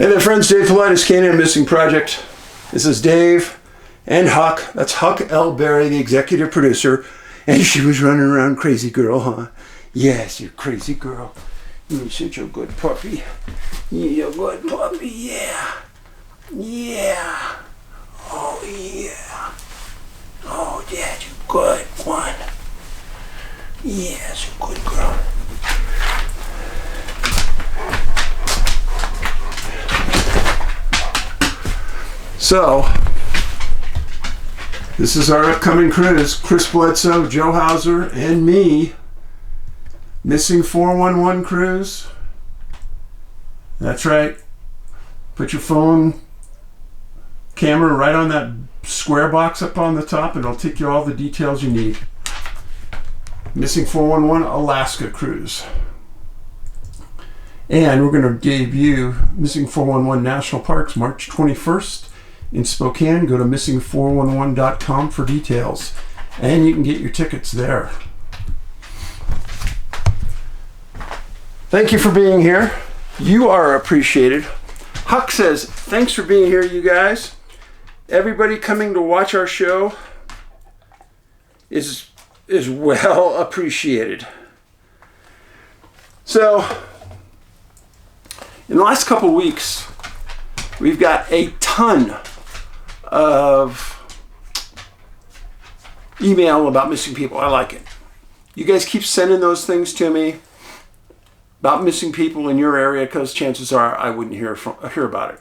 Hey there friends, Dave Paulides, NMU Missing Project. This is Dave and Huck. That's Huck L. Berry, the executive producer. And she was running around crazy girl, huh? Yes, you crazy girl. You're such a good puppy. You're a good puppy, yeah. Yeah. Oh, yeah. Oh, that's a good one. Yes, a good girl. So, this is our upcoming cruise. Chris Bledsoe, Joe Hauser, and me. Missing 411 cruise. That's right. Put your phone camera right on that square box up on the top and it'll take you all the details you need. Missing 411 Alaska cruise. And we're going to debut Missing 411 National Parks March 21st. In Spokane, go to missing411.com for details, and you can get your tickets there. Thank you for being here. You are appreciated. Huck says, thanks for being here, you guys. Everybody coming to watch our show is well appreciated. So, in the last couple weeks, we've got a ton of email about missing people. I like it. You guys keep sending those things to me about missing people in your area because chances are I wouldn't hear about it.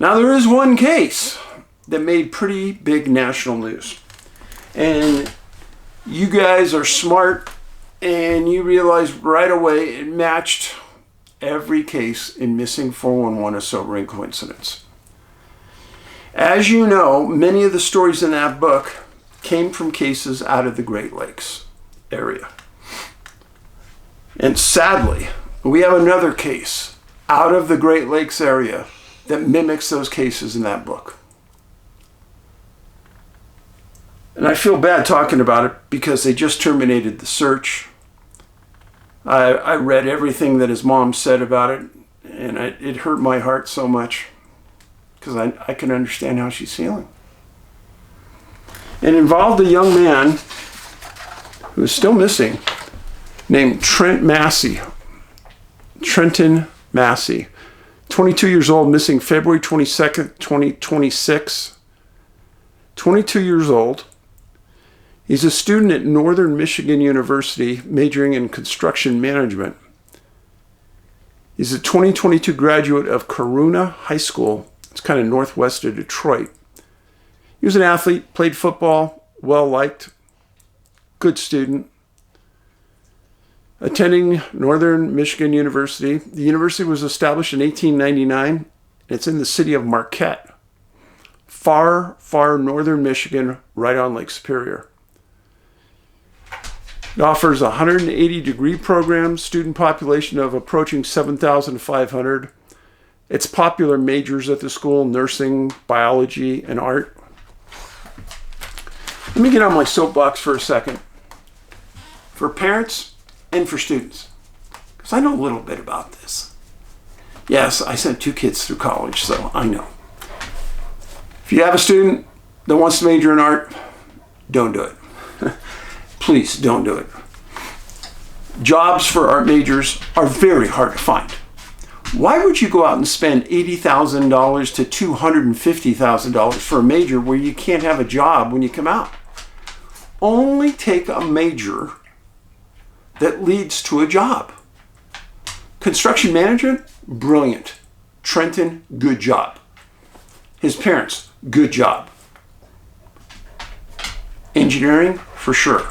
Now there is one case that made pretty big national news. And you guys are smart and you realize right away it matched every case in Missing 411 a sobering coincidence. As you know, many of the stories in that book came from cases out of the Great Lakes area. And sadly, we have another case out of the Great Lakes area that mimics those cases in that book. And I feel bad talking about it because they just terminated the search. I read everything that his mom said about it, and it hurt my heart so much because I can understand how she's feeling. It involved a young man who is still missing named Trenton Massey, 22 years old, missing February 22nd, 2026. 22 years old. He's a student at Northern Michigan University, majoring in construction management. He's a 2022 graduate of Corunna High School. It's kind of northwest of Detroit. He was an athlete, played football, well-liked, good student. Attending Northern Michigan University. The university was established in 1899. It's in the city of Marquette. Far, far northern Michigan, right on Lake Superior. It offers a 180-degree program, student population of approaching 7,500. Its popular majors at the school, nursing, biology, and art. Let me get on my soapbox for a second. For parents and for students, because I know a little bit about this. Yes, I sent 2 kids through college, so I know. If you have a student that wants to major in art, don't do it. Please don't do it. Jobs for art majors are very hard to find. Why would you go out and spend $80,000 to $250,000 for a major where you can't have a job when you come out? Only take a major that leads to a job. Construction management, brilliant. Trenton, good job. His parents, good job. Engineering, for sure.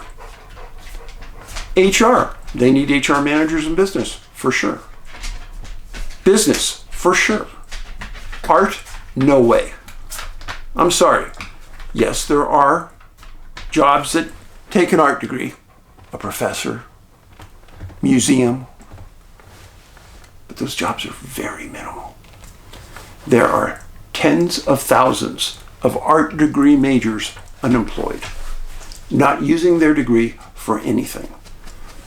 HR, they need HR managers in business, for sure. Business, for sure. Art, no way. I'm sorry. Yes, there are jobs that take an art degree. A professor, museum. But those jobs are very minimal. There are tens of thousands of art degree majors unemployed, not using their degree for anything.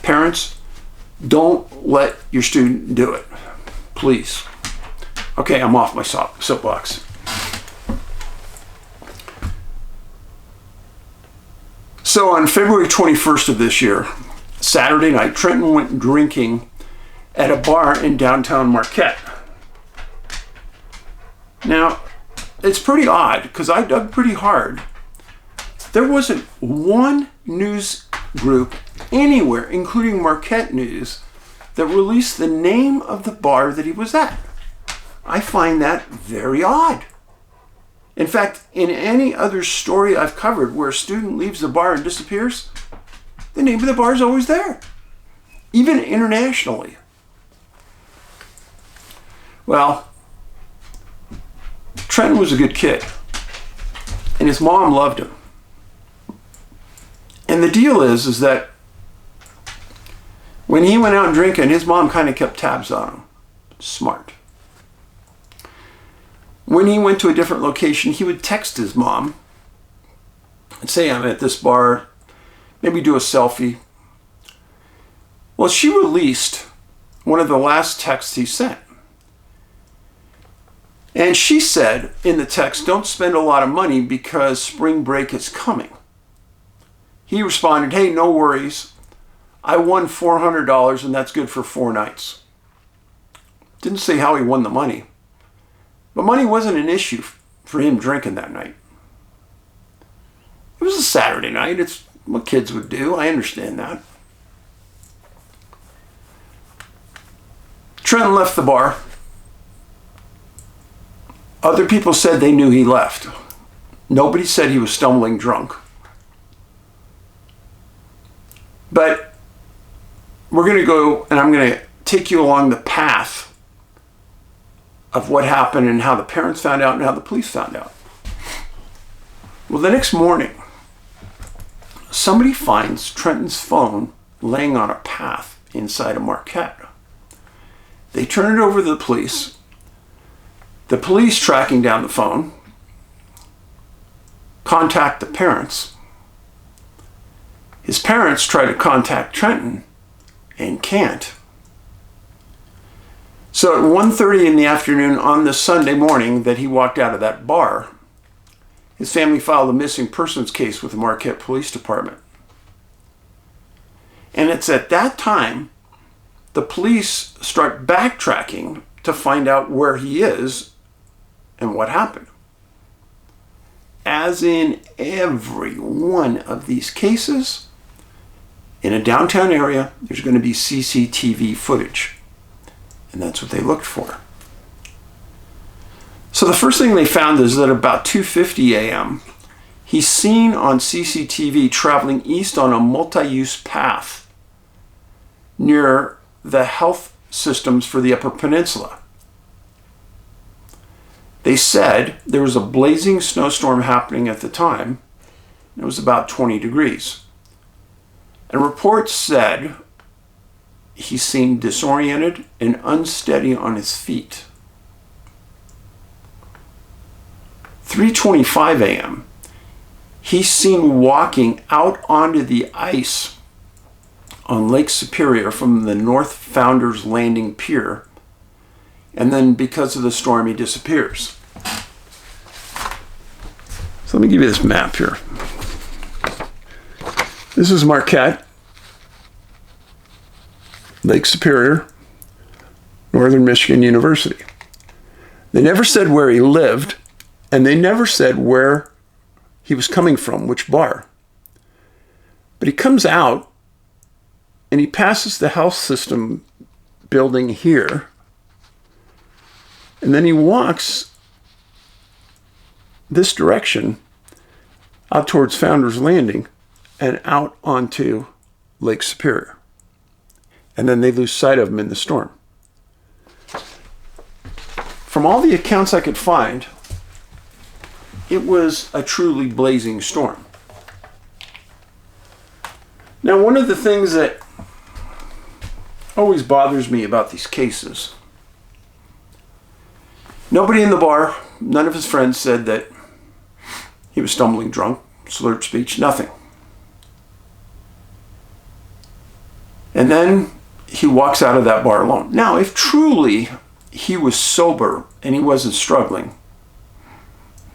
Parents, don't let your student do it. Please. Okay, I'm off my soapbox. So on February 21st of this year, Saturday night, Trenton went drinking at a bar in downtown Marquette. Now, it's pretty odd because I dug pretty hard. There wasn't one news group anywhere, including Marquette News, that released the name of the bar that he was at. I find that very odd. In fact, in any other story I've covered where a student leaves the bar and disappears, the name of the bar is always there, even internationally. Well, Trenton was a good kid, and his mom loved him. And the deal is that when he went out drinking, his mom kind of kept tabs on him. Smart. When he went to a different location, he would text his mom and say, I'm at this bar, maybe do a selfie. Well, she released one of the last texts he sent. And she said in the text, don't spend a lot of money because spring break is coming. He responded, hey, no worries. I won $400 and that's good for 4 nights. Didn't say how he won the money. But money wasn't an issue for him drinking that night. It was a Saturday night. It's what kids would do. I understand that. Trenton left the bar. Other people said they knew he left. Nobody said he was stumbling drunk. But we're going to go, and I'm going to take you along the path of what happened and how the parents found out and how the police found out. Well, the next morning, somebody finds Trenton's phone laying on a path inside of Marquette. They turn it over to the police. The police, tracking down the phone, contact the parents. His parents try to contact Trenton and can't. So at 1:30 in the afternoon on the Sunday morning that he walked out of that bar, his family filed a missing persons case with the Marquette Police Department. And it's at that time the police start backtracking to find out where he is and what happened. As in every one of these cases, in a downtown area, there's going to be CCTV footage. And that's what they looked for. So the first thing they found is that about 2:50 a.m., he's seen on CCTV traveling east on a multi-use path near the health systems for the Upper Peninsula. They said there was a blazing snowstorm happening at the time. It was about 20 degrees. And reports said he seemed disoriented and unsteady on his feet. 3:25 a.m., he's seen walking out onto the ice on Lake Superior from the North Founders Landing Pier, and then because of the storm, he disappears. So let me give you this map here. This is Marquette, Lake Superior, Northern Michigan University. They never said where he lived, and they never said where he was coming from, which bar. But he comes out, and he passes the health system building here, and then he walks this direction out towards Founders Landing and out onto Lake Superior. And then they lose sight of him in the storm. From all the accounts I could find, it was a truly blazing storm. Now, one of the things that always bothers me about these cases, nobody in the bar, none of his friends said that he was stumbling drunk, slurred speech, nothing. And then he walks out of that bar alone. Now, if truly he was sober and he wasn't struggling,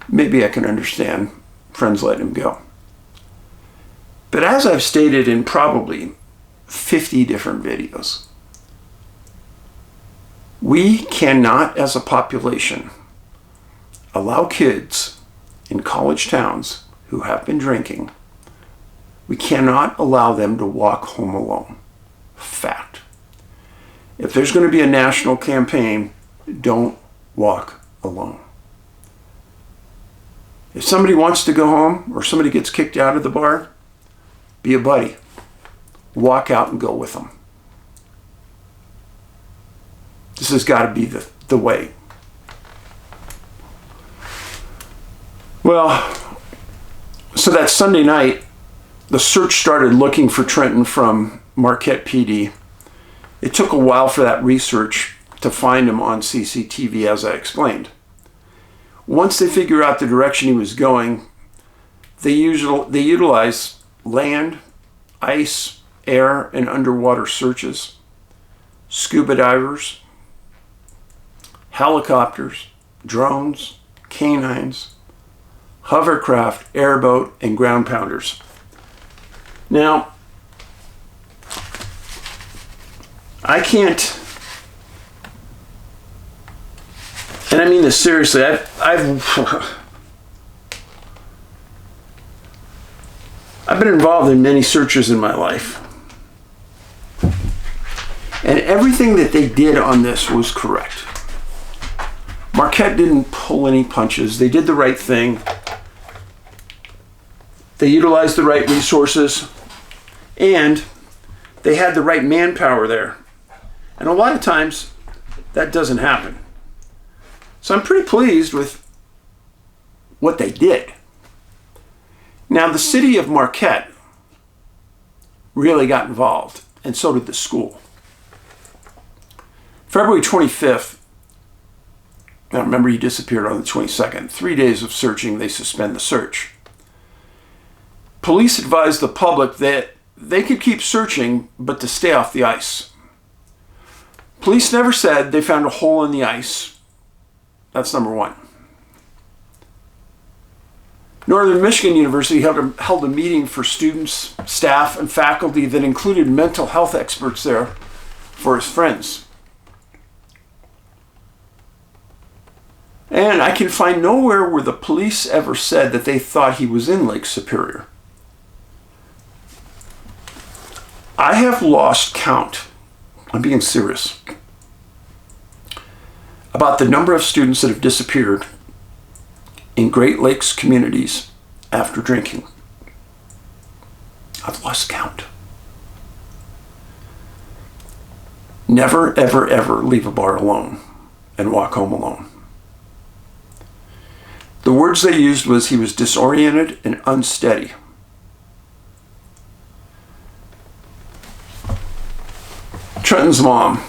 maybe I can understand friends letting him go. But as I've stated in probably 50 different videos, we cannot, as a population, allow kids in college towns who have been drinking, we cannot allow them to walk home alone. Fact. If there's going to be a national campaign, don't walk alone. If somebody wants to go home or somebody gets kicked out of the bar, be a buddy. Walk out and go with them. This has got to be the way. Well, so that Sunday night, the search started looking for Trenton from Marquette PD. It took a while for that research to find him on CCTV, as I explained. Once they figure out the direction he was going, they utilize land, ice, air, and underwater searches, scuba divers, helicopters, drones, canines, hovercraft, airboat, and ground pounders. Now, I can't, and I mean this seriously, I've been involved in many searches in my life. And everything that they did on this was correct. Marquette didn't pull any punches. They did the right thing. They utilized the right resources. And they had the right manpower there. And a lot of times, that doesn't happen. So I'm pretty pleased with what they did. Now, the city of Marquette really got involved, and so did the school. February 25th, now remember he disappeared on the 22nd. 3 days of searching, they suspend the search. Police advised the public that they could keep searching, but to stay off the ice. Police never said they found a hole in the ice. That's number one. Northern Michigan University held a meeting for students, staff, and faculty that included mental health experts there for his friends. And I can find nowhere where the police ever said that they thought he was in Lake Superior. I have lost count, I'm being serious, about the number of students that have disappeared in Great Lakes communities after drinking. I've lost count. Never, ever, ever leave a bar alone and walk home alone. The words they used was he was disoriented and unsteady. Trenton's mom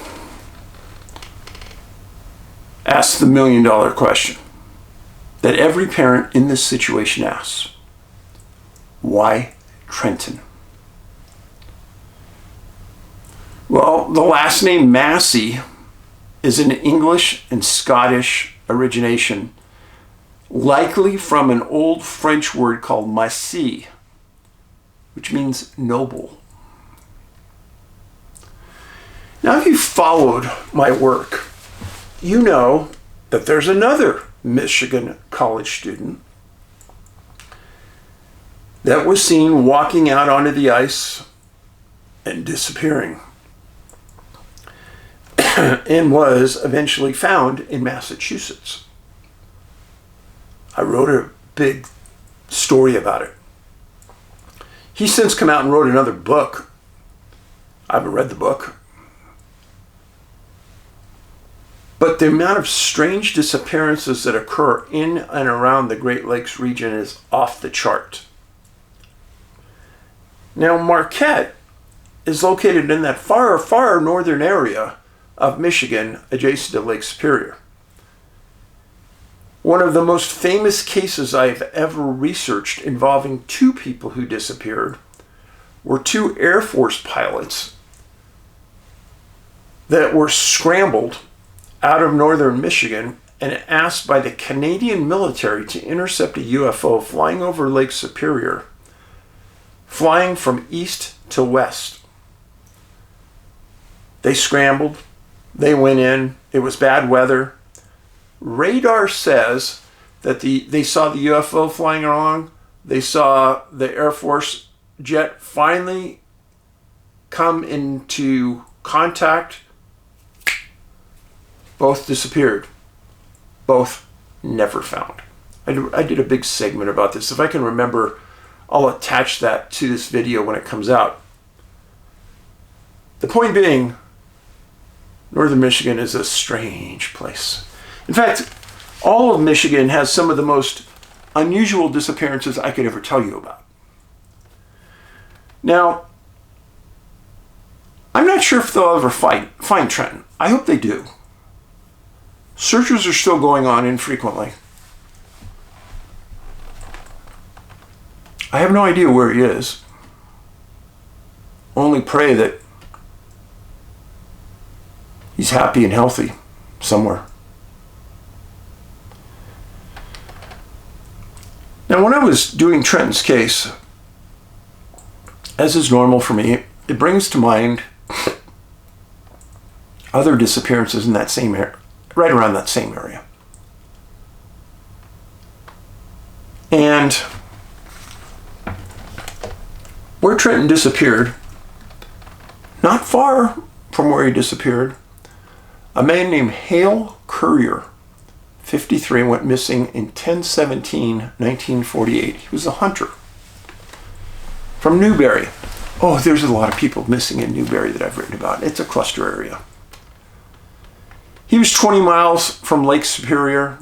asked the million-dollar question that every parent in this situation asks. Why Trenton? Well, the last name Massey is an English and Scottish origination, likely from an old French word called Massey, which means noble. Now, if you followed my work, you know that there's another Michigan college student that was seen walking out onto the ice and disappearing and was eventually found in Massachusetts. I wrote a big story about it. He's since come out and wrote another book. I haven't read the book. But the amount of strange disappearances that occur in and around the Great Lakes region is off the chart. Now, Marquette is located in that far, far northern area of Michigan adjacent to Lake Superior. One of the most famous cases I've ever researched involving two people who disappeared were two Air Force pilots that were scrambled out of northern Michigan and asked by the Canadian military to intercept a UFO flying over Lake Superior, flying from east to west. They scrambled. They went in. It was bad weather. Radar says that they saw the UFO flying along. They saw the Air Force jet finally come into contact. Both disappeared. Both never found. I did a big segment about this. If I can remember, I'll attach that to this video when it comes out. The point being, northern Michigan is a strange place. In fact, all of Michigan has some of the most unusual disappearances I could ever tell you about. Now, I'm not sure if they'll ever find Trenton. I hope they do. Searches are still going on infrequently. I have no idea where he is. Only pray that he's happy and healthy somewhere. Now, when I was doing Trenton's case, as is normal for me, it brings to mind other disappearances in that same area, right around that same area. And where Trenton disappeared, not far from where he disappeared, a man named Hale Currier, 53, went missing in 10/17/1948. He was a hunter from Newberry. Oh, there's a lot of people missing in Newberry that I've written about. It's a cluster area. He was 20 miles from Lake Superior,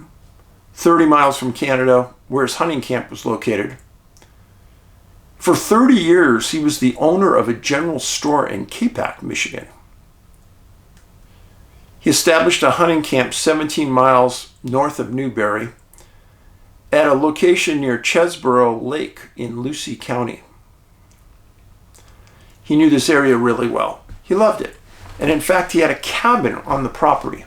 30 miles from Canada, where his hunting camp was located. For 30 years, he was the owner of a general store in Capac, Michigan. He established a hunting camp 17 miles north of Newberry at a location near Chesborough Lake in Lucey County. He knew this area really well. He loved it. And in fact, he had a cabin on the property.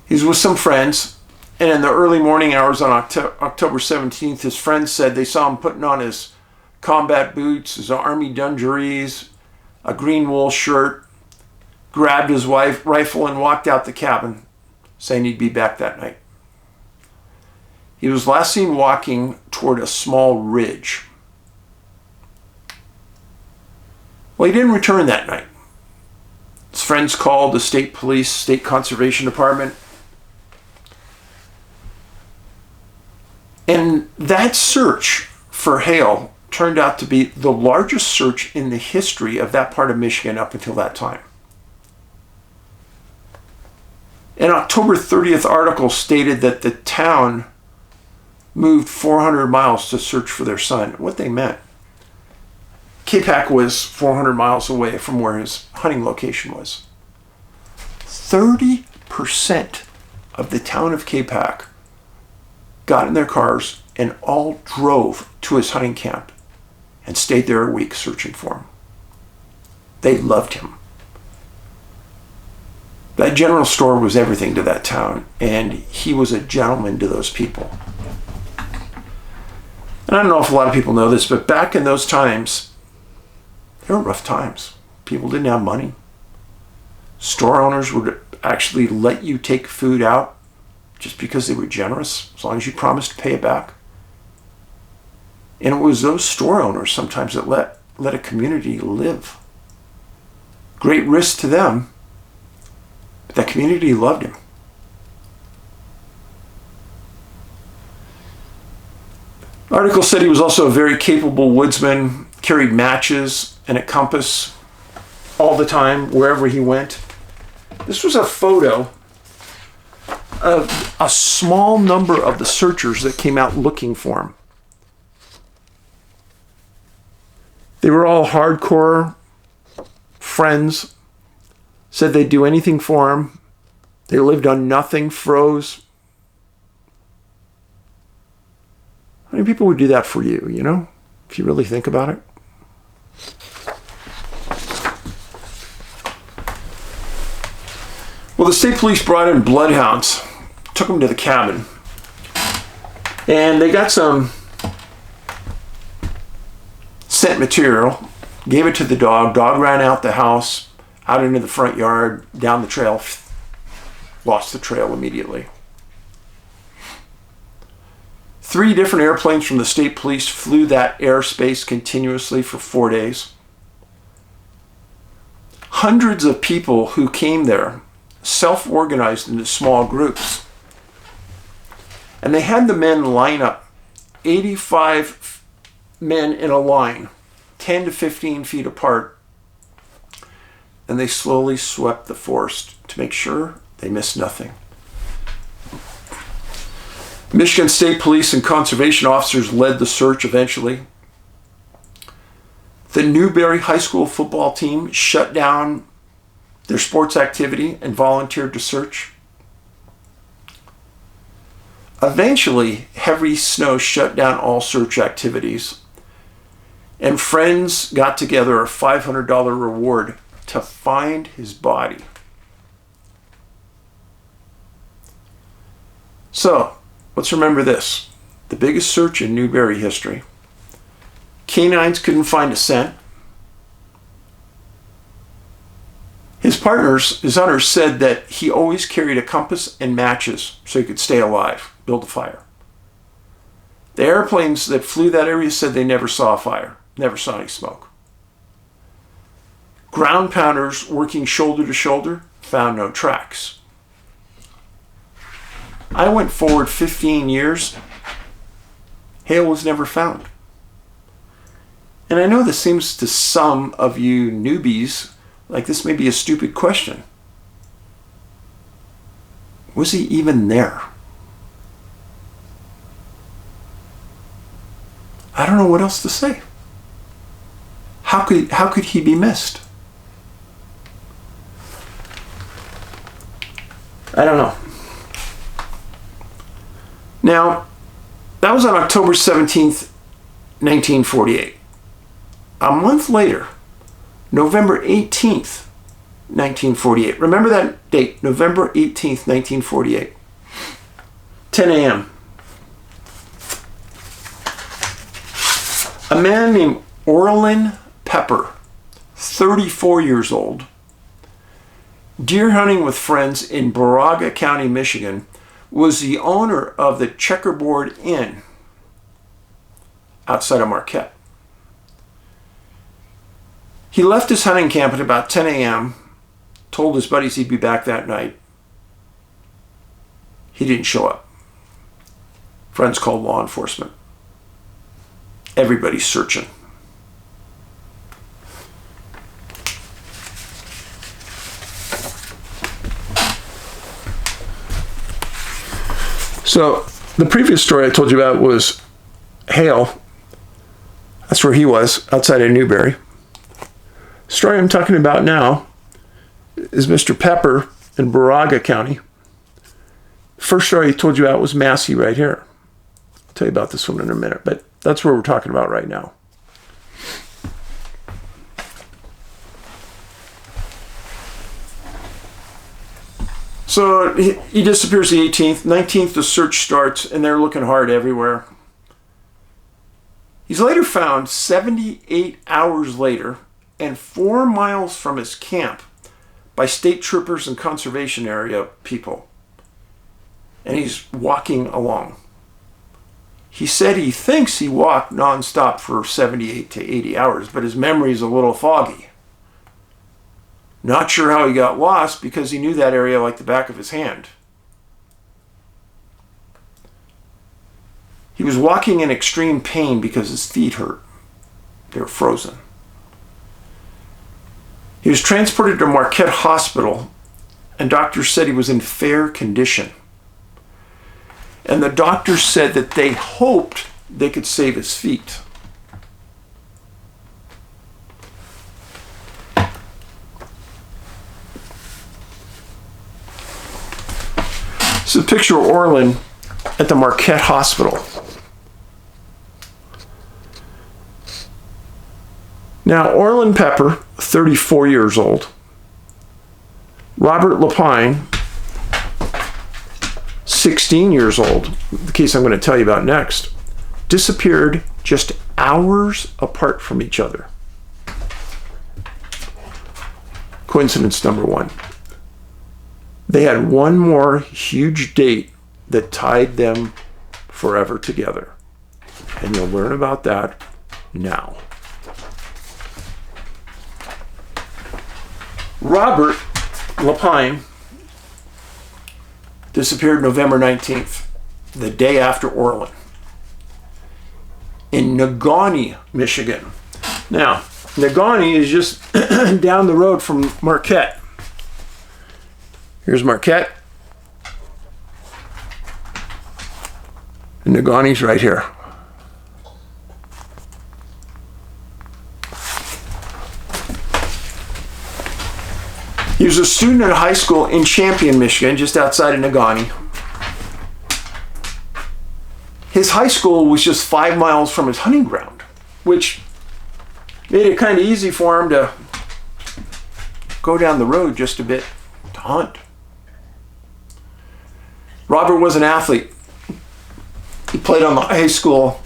He was with some friends, and in the early morning hours on October 17th, his friends said they saw him putting on his combat boots, his army dungarees, a green wool shirt, grabbed his rifle and walked out the cabin, saying he'd be back that night. He was last seen walking toward a small ridge. Well, he didn't return that night. His friends called the state police, state conservation department. And that search for Hale turned out to be the largest search in the history of that part of Michigan up until that time. An October 30th article stated that the town moved 400 miles to search for their son. What they meant, Capac was 400 miles away from where his hunting location was. 30% of the town of Capac got in their cars and all drove to his hunting camp and stayed there a week searching for him. They loved him. That general store was everything to that town, and he was a gentleman to those people. And I don't know if a lot of people know this, but back in those times, they were rough times. People didn't have money. Store owners would actually let you take food out just because they were generous, as long as you promised to pay it back. And it was those store owners sometimes that let a community live. Great risk to them, but that community loved him. The article said he was also a very capable woodsman, carried matches and a compass all the time, wherever he went. This was a photo of a small number of the searchers that came out looking for him. They were all hardcore friends, said they'd do anything for him. They lived on nothing, froze. How many people would do that for you, you know, if you really think about it? Well, the state police brought in bloodhounds, took them to the cabin, and they got some scent material, gave it to the dog. Dog ran out the house, out into the front yard, down the trail, lost the trail immediately. 3 different airplanes from the state police flew that airspace continuously for 4 days. Hundreds of people who came there self-organized into small groups. And they had the men line up, 85 men in a line, 10 to 15 feet apart. And they slowly swept the forest to make sure they missed nothing. Michigan State Police and conservation officers led the search eventually. The Newberry High School football team shut down their sports activity and volunteered to search. Eventually, heavy snow shut down all search activities, and friends got together a $500 reward to find his body. So, let's remember this. The biggest search in Newberry history. Canines couldn't find a scent. His hunters said that he always carried a compass and matches so he could stay alive, build a fire. The airplanes that flew that area said they never saw a fire, never saw any smoke. Ground pounders working shoulder to shoulder found no tracks. I went forward 15 years. Hale was never found. And I know this seems to some of you newbies like this may be a stupid question. Was he even there? I don't know what else to say. How could he be missed? I don't know. Now, that was on October 17th, 1948. A month later, November 18th, 1948. Remember that date, November 18th, 1948. 10 a.m. A man named Orlin Pepper, 34 years old, deer hunting with friends in Baraga County, Michigan, was the owner of the Checkerboard Inn outside of Marquette. He left his hunting camp at about 10 a.m., told his buddies he'd be back that night. He didn't show up. Friends called law enforcement. Everybody's searching. So the previous story I told you about was Hale. That's where he was, outside of Newberry. The story I'm talking about now is Mr. Pepper in Baraga County. First story I told you about was Massey right here. I'll tell you about this one in a minute, but that's what we're talking about right now. So he disappears the 18th. 19th, the search starts, and they're looking hard everywhere. He's later found 78 hours later and 4 miles from his camp by state troopers and conservation area people. And he's walking along. He said he thinks he walked nonstop for 78 to 80 hours, but his memory is a little foggy. Not sure how he got lost because he knew that area like the back of his hand. He was walking in extreme pain because his feet hurt. They were frozen. He was transported to Marquette Hospital, and doctors said he was in fair condition. And the doctors said that they hoped they could save his feet. This is a picture of Orlin at the Marquette Hospital. Now, Orlin Pepper, 34 years old. Robert Lapine, 16 years old, the case I'm going to tell you about next, disappeared just hours apart from each other. Coincidence number one. They had one more huge date that tied them forever together. And you'll learn about that now. Robert Lapine disappeared November 19th, the day after Orland, in Negaunee, Michigan. Now, Negaunee is just down the road from Marquette. Here's Marquette. And Negaunee's right here. He was a student at high school in Champion, Michigan, just outside of Negaunee. His high school was just 5 miles from his hunting ground, which made it kind of easy for him to go down the road just a bit to hunt. Robert was an athlete. He played on the high school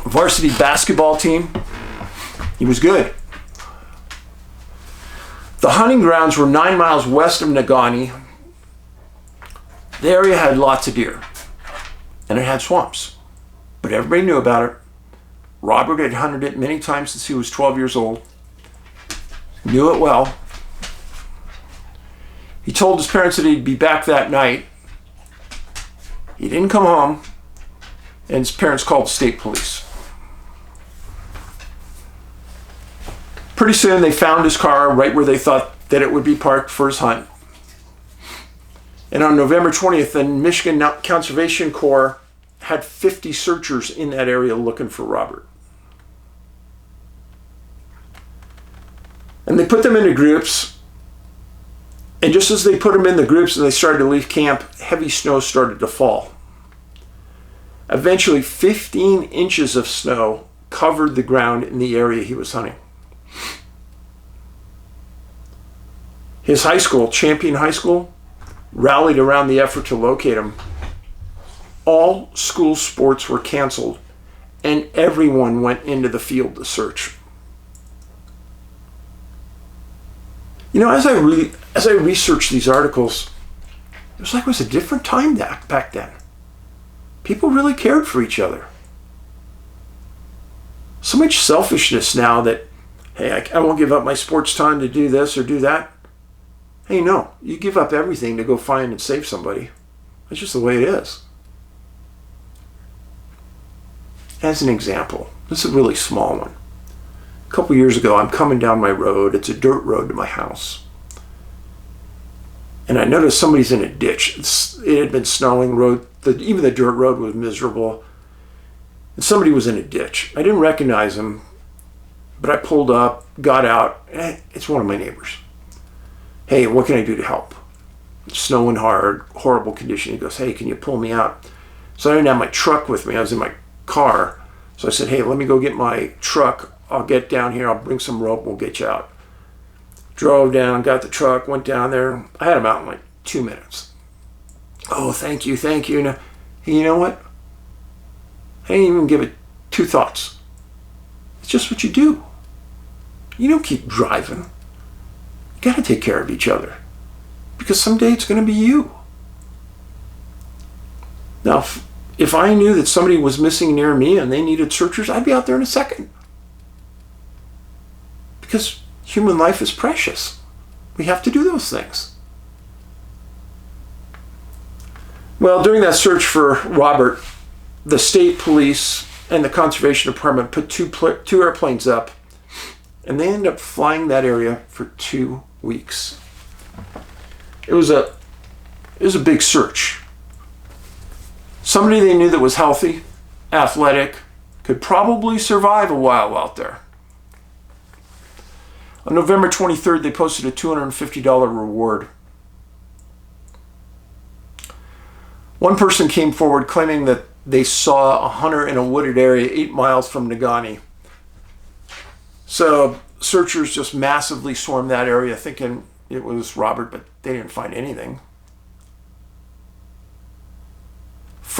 varsity basketball team. He was good. The hunting grounds were 9 miles west of Negaunee. The area had lots of deer, and it had swamps, but everybody knew about it. Robert had hunted it many times since he was 12 years old, knew it well. He told his parents that he'd be back that night. He didn't come home, and his parents called state police. Pretty soon they found his car right where they thought that it would be parked for his hunt. And on November 20th, the Michigan Conservation Corps had 50 searchers in that area looking for Robert. And they put them into groups. And just as they put them in the groups and they started to leave camp, heavy snow started to fall. Eventually, 15 inches of snow covered the ground in the area he was hunting. His high school, Champion High School, rallied around the effort to locate him. All school sports were canceled, and everyone went into the field to search. You know, as I researched these articles, it was like it was a different time back then. People really cared for each other. So much selfishness now that, hey, I won't give up my sports time to do this or do that. Hey, no, you give up everything to go find and save somebody. That's just the way it is. As an example, this is a really small one. A couple years ago, I'm coming down my road. It's a dirt road to my house. And I noticed somebody's in a ditch. It had been snowing. Even the dirt road was miserable. And somebody was in a ditch. I didn't recognize him, but I pulled up, got out. It's one of my neighbors. Hey, what can I do to help? It's snowing hard, horrible condition. He goes, hey, can you pull me out? So I didn't have my truck with me. I was in my car. So I said, hey, let me go get my truck. I'll get down here. I'll bring some rope. We'll get you out. Drove down, got the truck, went down there. I had him out in like 2 minutes. Oh, thank you, thank you. Now, hey, you know what? I didn't even give it 2 thoughts. It's just what you do. You don't keep driving. You got to take care of each other, because someday it's going to be you. Now, if I knew that somebody was missing near me and they needed searchers, I'd be out there in a second. Because human life is precious. We have to do those things. Well, during that search for Robert, the state police and the conservation department put two airplanes up, and they ended up flying that area for 2 weeks. It was a big search. Somebody they knew that was healthy, athletic, could probably survive a while out there. On November 23rd, they posted a $250 reward. One person came forward claiming that they saw a hunter in a wooded area 8 miles from Negaunee. So searchers just massively swarmed that area thinking it was Robert, but they didn't find anything.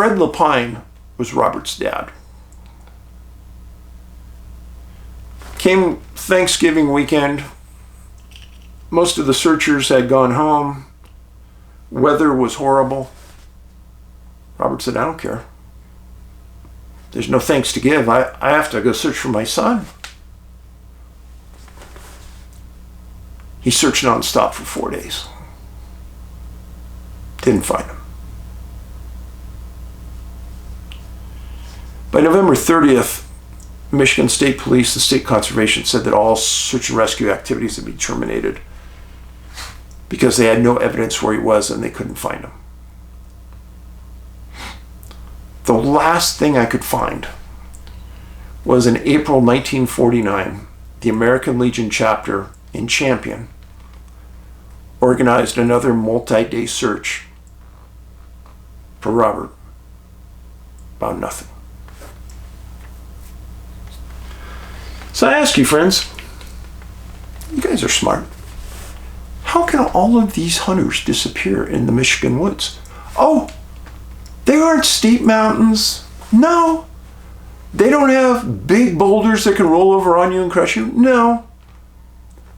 Fred Lapine was Robert's dad. Came Thanksgiving weekend. Most of the searchers had gone home. Weather was horrible. Robert said, I don't care. There's no thanks to give. I have to go search for my son. He searched nonstop for 4 days. Didn't find him. By November 30th, Michigan State Police and State Conservation said that all search and rescue activities had been terminated because they had no evidence where he was and they couldn't find him. The last thing I could find was in April 1949, the American Legion chapter in Champion organized another multi-day search for Robert. Found nothing. So I ask you, friends, you guys are smart. How can all of these hunters disappear in the Michigan woods? Oh, they aren't steep mountains. No. They don't have big boulders that can roll over on you and crush you. No.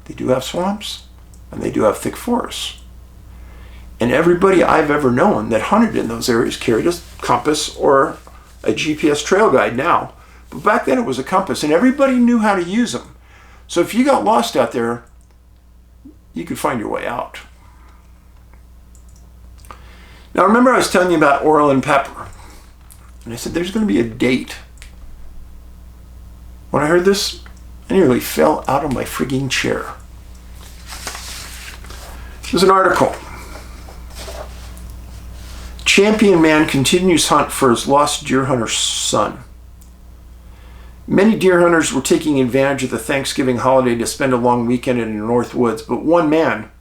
They do have swamps, and they do have thick forests. And everybody I've ever known that hunted in those areas carried a compass or a GPS trail guide now. But back then it was a compass, and everybody knew how to use them. So if you got lost out there, you could find your way out. Now remember I was telling you about Orland Pepper. And I said there's going to be a date. When I heard this, I nearly fell out of my frigging chair. There's an article. Champion man continues hunt for his lost deer hunter's son. Many deer hunters were taking advantage of the Thanksgiving holiday to spend a long weekend in the North Woods, but one man,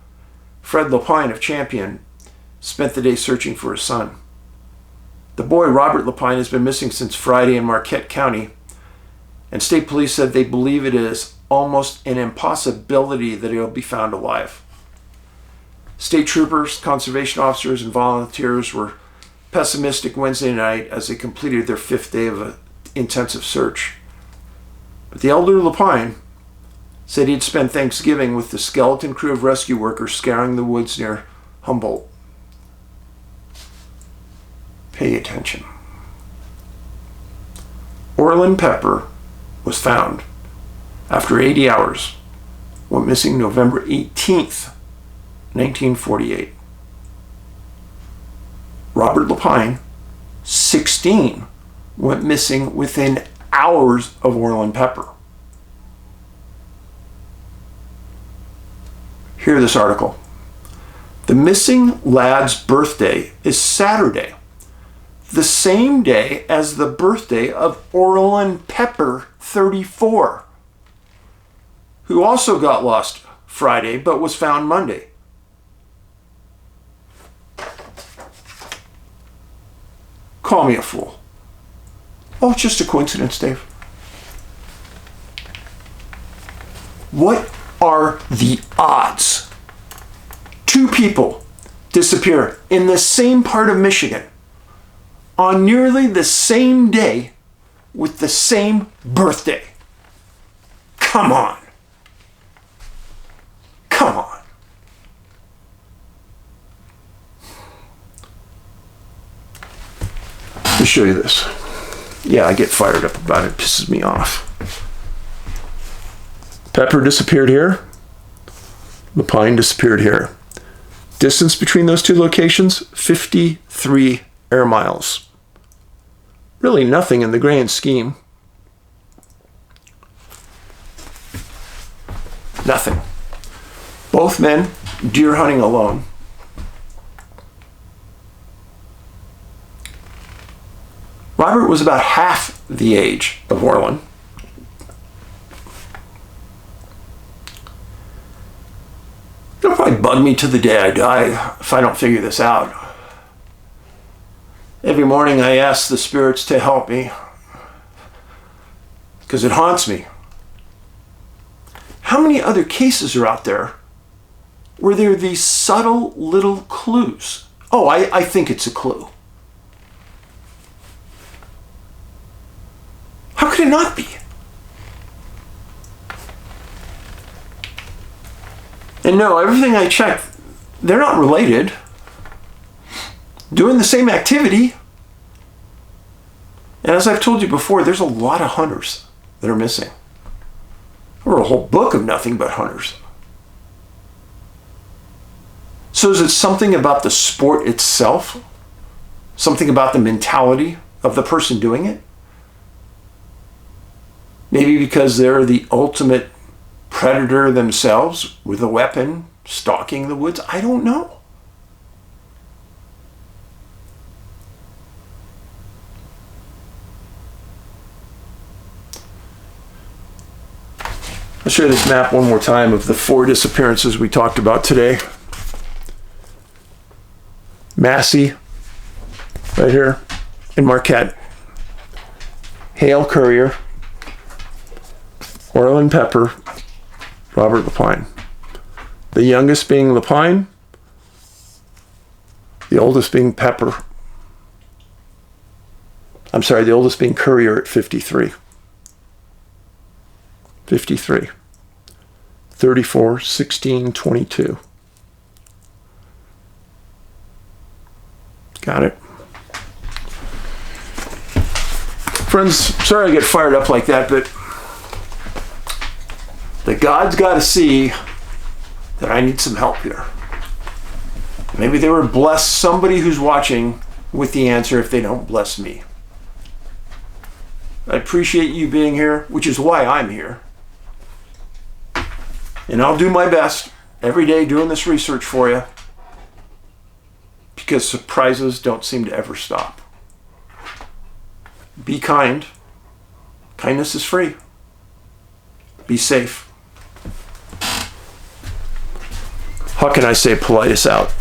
Fred Lapine of Champion, spent the day searching for his son. The boy, Robert Lapine, has been missing since Friday in Marquette County, and state police said they believe it is almost an impossibility that he'll be found alive. State troopers, conservation officers, and volunteers were pessimistic Wednesday night as they completed their 5th day of an intensive search. But the elder Lapine said he'd spent Thanksgiving with the skeleton crew of rescue workers scouring the woods near Humboldt. Pay attention. Orland Pepper was found after 80 hours, went missing November 18th, 1948. Robert Lapine, 16, went missing within hours of Orland Pepper. Hear this article. The missing lad's birthday is Saturday, the same day as the birthday of Orland Pepper, 34, who also got lost Friday but was found Monday. Call me a fool. Oh, it's just a coincidence, Dave. What are the odds? 2 people disappear in the same part of Michigan on nearly the same day with the same birthday. Come on. Come on. Let me show you this. Yeah, I get fired up about it. It pisses me off. Pepper disappeared here. Lapine disappeared here. Distance between those 2 locations, 53 air miles. Really nothing in the grand scheme. Nothing. Both men deer hunting alone. Robert was about half the age of Orland. It'll probably bug me to the day I die if I don't figure this out. Every morning I ask the spirits to help me because it haunts me. How many other cases are out there where there are these subtle little clues? Oh, I think it's a clue. not be? And no, everything I checked, they're not related. Doing the same activity. And as I've told you before, there's a lot of hunters that are missing. I wrote a whole book of nothing but hunters. So is it something about the sport itself? Something about the mentality of the person doing it? Maybe because they're the ultimate predator themselves with a weapon, stalking the woods? I don't know. I'll show you this map one more time of the 4 disappearances we talked about today. Massey, right here, in Marquette. Hale Currier, Orland Pepper, Robert Lapine. The youngest being Lapine, the oldest being Pepper. I'm sorry, the oldest being Currier at 53. 53. 34, 16, 22. Got it. Friends, sorry I get fired up like that, but the gods got to see that I need some help here. Maybe they would bless somebody who's watching with the answer if they don't bless me. I appreciate you being here, which is why I'm here. And I'll do my best every day doing this research for you, because surprises don't seem to ever stop. Be kind. Kindness is free. Be safe. How can I say Paulides out?